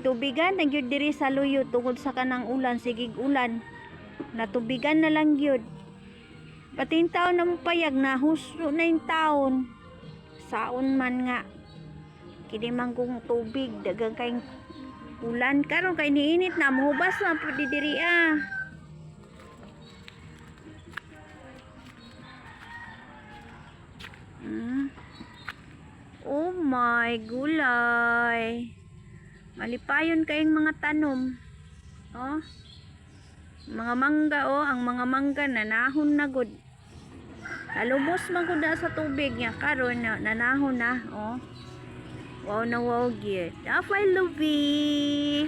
Gitubigan na gyud diri sa luyo tungod sa kanang ulan, sigig ulan. Natubigan na lang gyud. Pati yung taon na mapayag na husto na yung taon. Saon man nga. Kini man kong tubig, dagang kayong ulan karon kay niinit na mahubas na pud diri ah. Oh my gulay. Malipayon kayong mga tanom. Oh. Mga mangga oh, ang mga mangga nanahon na gud. Talubos man gud sa tubig niya karon nanahon na oh. Wow na wow gyud. Apay lubi.